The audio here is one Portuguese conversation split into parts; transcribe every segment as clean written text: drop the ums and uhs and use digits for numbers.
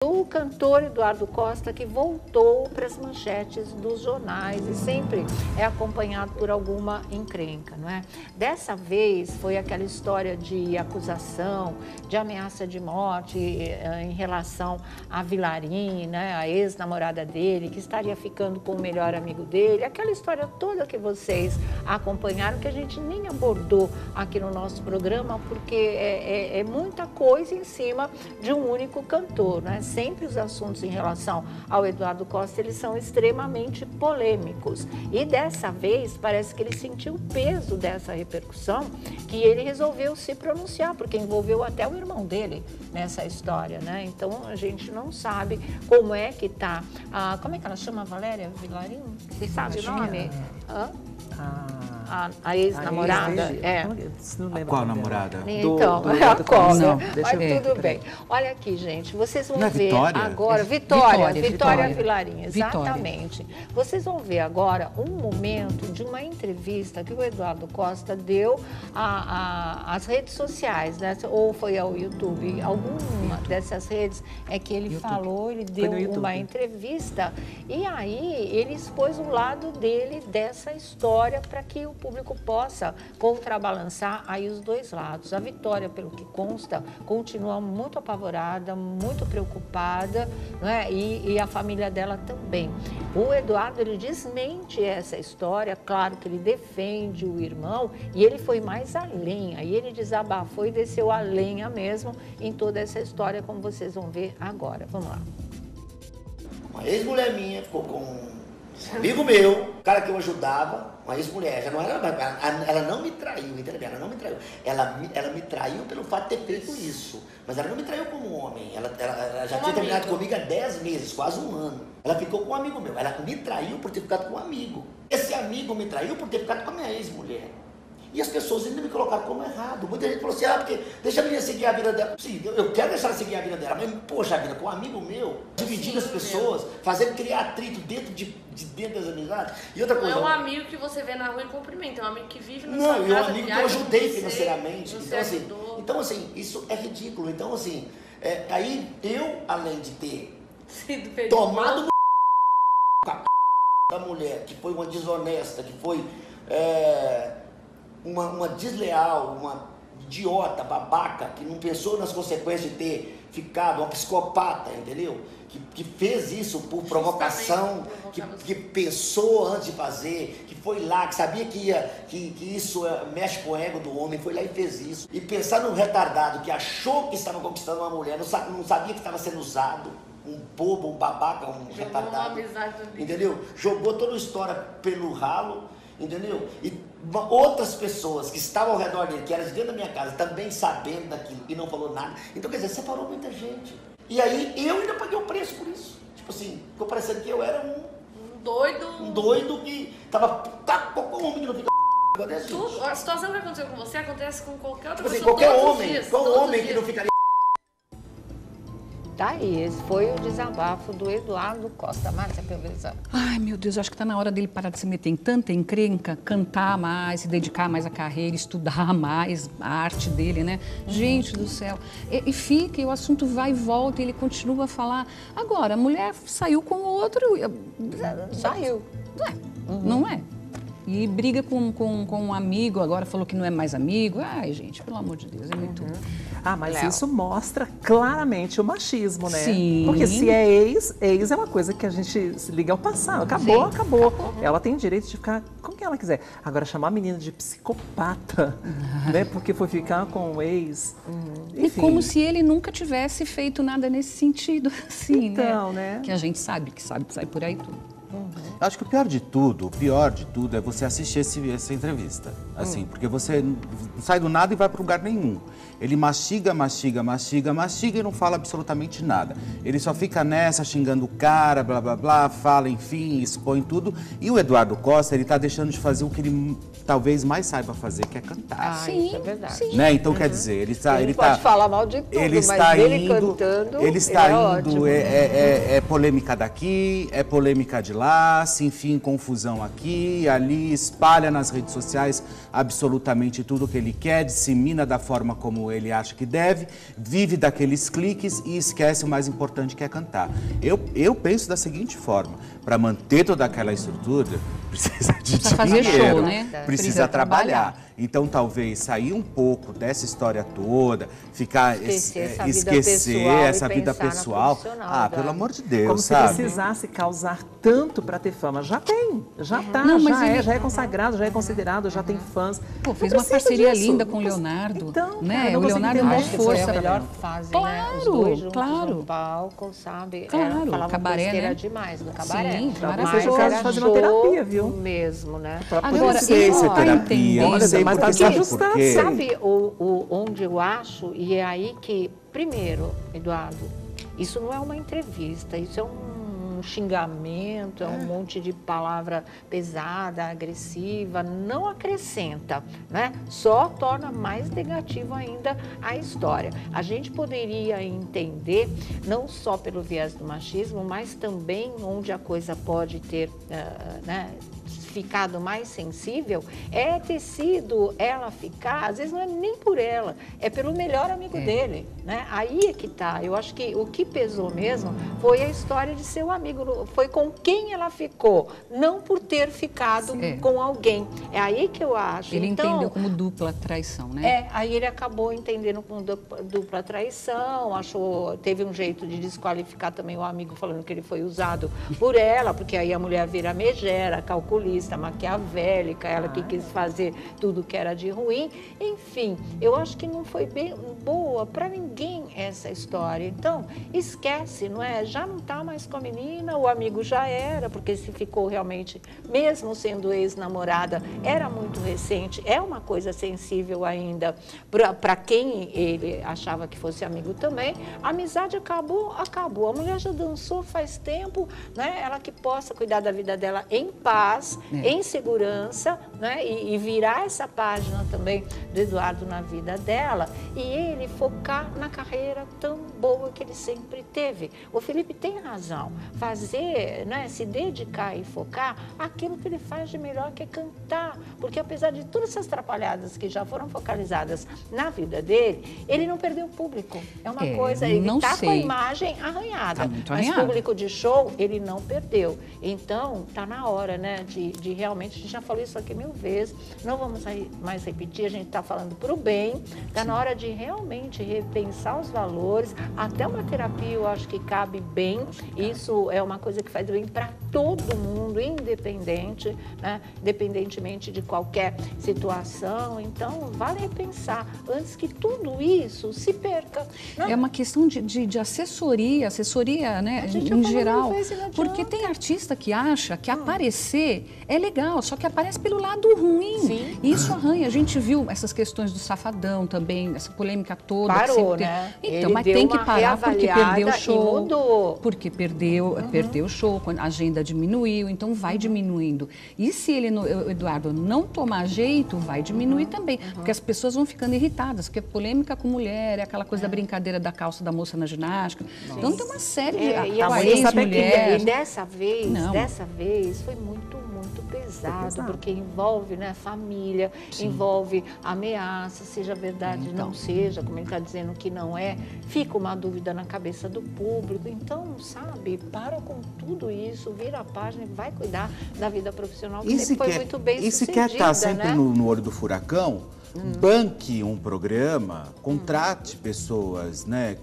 O cantor Eduardo Costa, que voltou para as manchetes dos jornais e sempre é acompanhado por alguma encrenca, não é? Dessa vez foi aquela história de acusação, de ameaça de morte em relação a Vilarim, né? A ex-namorada dele, que estaria ficando com o melhor amigo dele, aquela história toda que vocês acompanharam, que a gente nem abordou aqui no nosso programa, porque é muita coisa em cima de um único cantor, né? Sempre os assuntos em relação ao Eduardo Costa, eles são extremamente polêmicos. E dessa vez, parece que ele sentiu o peso dessa repercussão, que ele resolveu se pronunciar, porque envolveu até o irmão dele nessa história, né? Então, a gente não sabe como é que tá. Como é que ela chama, Valéria Vilarim? Você sabe o nome? A ex-namorada. Não lembro. Qual namorada? Então, é a cobra. Mas tudo bem. Olha aqui, gente, vocês vão ver Vitória? agora... Vitória Vilarim, exatamente. Vocês vão ver agora um momento de uma entrevista que o Eduardo Costa deu às redes sociais, né? Ou foi ao YouTube, alguma dessas redes é que ele falou, ele deu uma entrevista e aí ele expôs o lado dele dessa história para que o público possa contrabalançar aí os dois lados. A Vitória, pelo que consta, continua muito apavorada, muito preocupada, né? E a família dela também. O Eduardo, ele desmente essa história, claro que ele defende o irmão e ele foi mais além, aí ele desabafou e desceu a lenha mesmo em toda essa história, como vocês vão ver agora. Vamos lá. Uma ex-mulher minha ficou com um amigo meu, cara que eu ajudava, uma ex-mulher, já não era, ela não me traiu, entendeu? Ela não me traiu. Ela me traiu pelo fato de ter feito isso, mas ela não me traiu como homem. Ela já tinha terminado comigo há 10 meses, quase um ano. Ela ficou com um amigo meu, ela me traiu por ter ficado com um amigo. Esse amigo me traiu por ter ficado com a minha ex-mulher. E as pessoas ainda me colocaram como errado. Muita gente falou assim, porque deixa a menina seguir a vida dela. Sim, eu quero deixar ela seguir a vida dela, mas, poxa vida, com um amigo meu, dividindo as pessoas, fazendo criar atrito dentro das amizades. E outra coisa... Não é um amigo que você vê na rua e cumprimenta, é um amigo que vive na sua casa. Não, é um amigo que eu ajudei financeiramente. Então, assim, isso é ridículo. Então, assim, aí eu, além de ter tomado da mulher, que foi uma desonesta, que foi... uma desleal, uma idiota, babaca, que não pensou nas consequências de ter ficado, uma psicopata, entendeu? Que fez isso por provocação, que pensou antes de fazer, que foi lá, que sabia que isso mexe com o ego do homem, foi lá e fez isso. E pensar num retardado que achou que estava conquistando uma mulher, não sabia que estava sendo usado, um bobo, um babaca, um retardado, entendeu? Jogou toda a história pelo ralo, entendeu? E outras pessoas que estavam ao redor dele, que eram de dentro da minha casa, também sabendo daquilo e não falou nada. Então, quer dizer, separou muita gente. E aí, eu ainda paguei o preço por isso. Tipo assim, ficou parecendo que eu era um doido que tava... qualquer homem que não fica... A situação que aconteceu com você acontece com qualquer outra tipo assim, pessoa. Qualquer homem que não ficaria... Tá aí, esse foi o desabafo do Eduardo Costa. Márcia Pelvezão. Ai, meu Deus, acho que está na hora dele parar de se meter em tanta encrenca, cantar mais, se dedicar mais à carreira, estudar mais a arte dele, né? Gente do céu. E fica, e o assunto vai e volta, e ele continua a falar. Agora, a mulher saiu com o outro... Saiu. Não é? E briga com um amigo, agora falou que não é mais amigo. Ai, gente, pelo amor de Deus, é muito... Mas isso mostra claramente o machismo, né? Sim. Porque se é ex é uma coisa que a gente se liga ao passado. Acabou. Ela tem direito de ficar com quem ela quiser. Agora, chamar a menina de psicopata, né? Porque foi ficar com o ex. Enfim. E como se ele nunca tivesse feito nada nesse sentido, assim, então, né? Que a gente sabe que sai por aí tudo. Acho que o pior de tudo é você assistir essa entrevista, assim, porque você não sai do nada e vai para lugar nenhum. Ele mastiga e não fala absolutamente nada. Ele só fica nessa, xingando o cara, blá, blá, blá, fala, enfim, expõe tudo. E o Eduardo Costa, ele tá deixando de fazer o que ele talvez mais saiba fazer, que é cantar. Sim, isso é verdade. Sim. Né? Então, quer dizer, ele pode falar mal de tudo, mas ele cantando, ele está indo, ótimo. é polêmica daqui, é polêmica de lá. lá, se enfia em confusão aqui, ali, espalha nas redes sociais absolutamente tudo que ele quer, dissemina da forma como ele acha que deve, vive daqueles cliques e esquece o mais importante, que é cantar. Eu penso da seguinte forma: para manter toda aquela estrutura, precisa de dinheiro, fazer show, né? precisa trabalhar. Então, talvez sair um pouco dessa história toda, ficar esquecer essa vida pessoal. Pelo amor de Deus, como sabe? se precisasse causar tanto para ter fama. Já tem, já tá, Não, mas já é consagrado, já é considerado, já tem fãs. Pô, fez Não uma precisa parceria disso. linda com o Leonardo, Então, né? cara, não O consigo Leonardo entender. deu Acho que foi força a melhor pra... fase, Claro, né? Os dois juntos claro. no palco, sabe? Claro, Falavam cabaré, besteira né? demais no cabaré. Sim, Mas maravilhoso. era Fazer uma show terapia, viu? mesmo, né? Agora, Eu não sei se é tá terapia, eu não sei mas porque, tá sabe ajustado, por quê? Sabe onde eu acho, e é aí que, primeiro, Eduardo, isso não é uma entrevista, isso é um xingamento, é um monte de palavra pesada, agressiva, não acrescenta, né? Só torna mais negativo ainda a história. A gente poderia entender, não só pelo viés do machismo, mas também onde a coisa pode ter, né, ficado mais sensível, é ter sido ela ficar, às vezes não é nem por ela, é pelo melhor amigo dele, né? Aí é que tá. Eu acho que o que pesou mesmo foi a história de seu amigo, foi com quem ela ficou, não por ter ficado com alguém. É aí que eu acho. Ele então, entendeu como dupla traição, né? aí ele acabou entendendo como dupla traição, teve um jeito de desqualificar também o amigo, falando que ele foi usado por ela, porque aí a mulher vira megera, calculista, maquiavélica, ela que quis fazer tudo que era de ruim. Enfim, eu acho que não foi bem boa para ninguém essa história. Então, esquece, não é? Já não está mais com a menina, o amigo já era, porque se ficou realmente, mesmo sendo ex-namorada, era muito recente, é uma coisa sensível ainda para quem ele achava que fosse amigo também. A amizade acabou. A mulher já dançou faz tempo, né? Ela que possa cuidar da vida dela em paz, em segurança, né? E virar essa página também do Eduardo na vida dela e ele focar na carreira tão boa que ele sempre teve. O Felipe tem razão, fazer, né, se dedicar e focar aquilo que ele faz de melhor, que é cantar, porque apesar de todas essas atrapalhadas que já foram focalizadas na vida dele, ele não perdeu o público. É uma coisa, ele está com a imagem arranhada, mas público de show ele não perdeu. Então, tá na hora, né, de realmente, a gente já falou isso aqui 1000 vezes, não vamos mais repetir, a gente está falando para o bem, está na hora de realmente repensar os valores, até uma terapia eu acho que cabe bem, isso é uma coisa que faz bem para todo mundo, independente, né, independentemente de qualquer situação, então vale repensar, antes que tudo isso se perca. Né? É uma questão de assessoria, né, em geral, porque tem artista que acha que aparecer é legal, só que aparece pelo lado ruim. Sim. Isso arranha. A gente viu essas questões do Safadão também, essa polêmica toda. Parou, que né? Então, ele mas tem que parar porque perdeu o show. Mudou. Porque perdeu o show, a agenda diminuiu, então vai diminuindo. E se ele, o Eduardo, não tomar jeito, vai diminuir também. Porque as pessoas vão ficando irritadas, porque polêmica com mulher, é aquela coisa da brincadeira da calça da moça na ginástica. Então tem uma série de ex-mulheres. E dessa vez foi muito pesado, porque envolve, né, família, envolve ameaça, seja verdade, não seja, como ele está dizendo que não é, fica uma dúvida na cabeça do público. Então, sabe, para com tudo isso, vira a página e vai cuidar da vida profissional, que sempre foi muito bem sucedida. E se quer estar sempre no olho do furacão, banque um programa, contrate pessoas, né,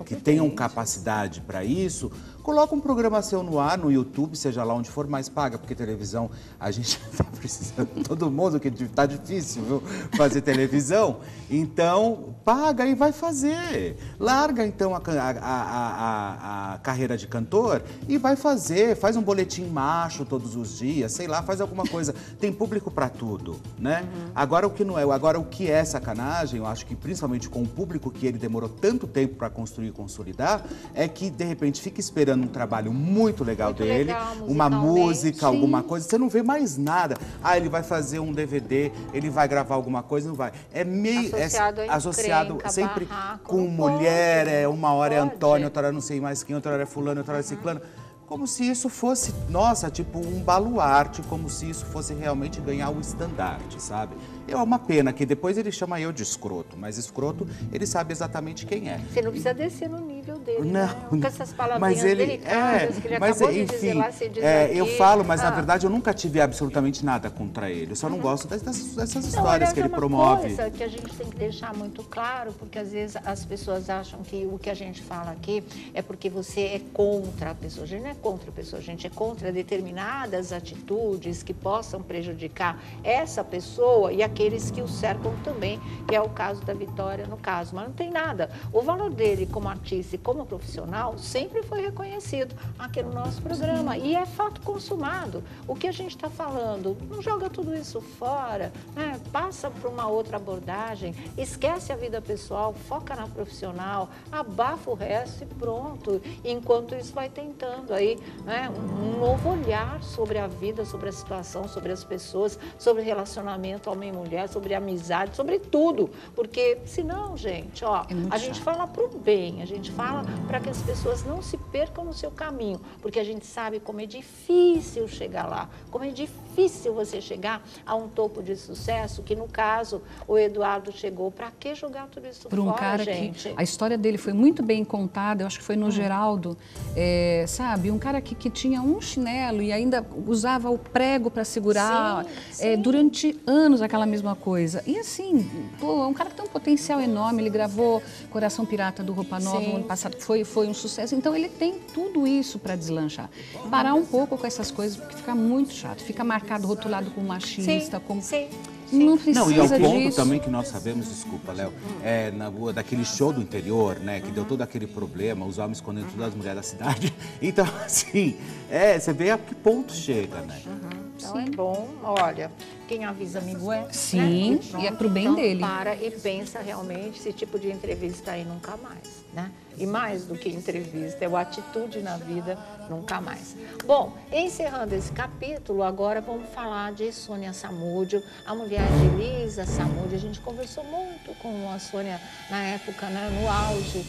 que tenham capacidade para isso, coloca um programa seu no ar, no YouTube, seja lá onde for, mas paga, porque televisão a gente está precisando, todo mundo, que está difícil, viu, fazer televisão. Então, paga e vai fazer. Larga, então, a carreira de cantor e vai fazer. Faz um boletim macho todos os dias, sei lá, faz alguma coisa. Tem público para tudo, né? Agora, o que não é, agora o que é sacanagem, eu acho que principalmente com o público que ele demorou tanto tempo para construir e consolidar, é que, de repente, fica esperando um trabalho muito legal dele, uma música, alguma coisa, você não vê mais nada. Ele vai fazer um DVD, ele vai gravar alguma coisa, não vai. É meio associado sempre com mulher, uma hora é Antônio, outra hora não sei mais quem, outra hora é fulano, outra hora é ciclano. como se isso fosse, nossa, tipo um baluarte, como se isso fosse realmente ganhar o estandarte, sabe? É uma pena que depois ele chama eu de escroto, mas escroto ele sabe exatamente quem é. Você não precisa descer no nível dele, Não, né? Com essas palavrinhas mas ele delicadas que ele mas acabou de enfim, dizer lá, você diz eu aqui. falo, mas na verdade eu nunca tive absolutamente nada contra ele. Eu só não gosto dessas Não, histórias aliás, que ele é uma promove. coisa que a gente tem que deixar muito claro, porque às vezes as pessoas acham que o que a gente fala aqui é porque você é contra a pessoa. A gente não é contra a pessoa, a gente é contra determinadas atitudes que possam prejudicar essa pessoa e aqueles que o cercam também, que é o caso da Vitória no caso. Mas não tem nada. O valor dele como artista e como profissional sempre foi reconhecido aqui no nosso programa. E é fato consumado. O que a gente está falando, não joga tudo isso fora, né? Passa para uma outra abordagem, esquece a vida pessoal, foca na profissional, abafa o resto e pronto. Enquanto isso vai tentando aí, né, um novo olhar sobre a vida, sobre a situação, sobre as pessoas, sobre relacionamento homem e mulher, sobre amizade, sobre tudo. Porque senão, gente, ó, a gente fala para o bem, a gente fala para que as pessoas não se percam no seu caminho, porque a gente sabe como é difícil chegar lá, como é difícil você chegar a um topo de sucesso, que no caso o Eduardo chegou. Para que jogar tudo isso Por um fora, cara gente? que a história dele foi muito bem contada, eu acho que foi no Geraldo, sabe? Um cara que tinha um chinelo e ainda usava o prego para segurar durante anos aquela mesma coisa. E assim, pô, é um cara que tem um potencial enorme, ele gravou Coração Pirata do Roupa Nova no ano passado, foi um sucesso. Então ele tem tudo isso para deslanchar. Parar um pouco com essas coisas, porque fica muito chato, fica marcado, rotulado como machista, como... Não precisa Não, e ao ponto disso. também que nós sabemos, desculpa, Léo, daquele show do interior, né, que deu todo aquele problema, os homens escondendo todas as mulheres da cidade. Então, assim, você vê a que ponto chega, né? Então é bom, olha, quem avisa amigo é. Sim, né? e é pro bem então, dele. Para e pensa realmente esse tipo de entrevista aí nunca mais, né? E mais do que entrevista, é o atitude na vida nunca mais. Bom, encerrando esse capítulo, agora vamos falar de Sônia Samúdio, a mulher de Elisa Samúdio. A gente conversou muito com a Sônia na época, né, no auge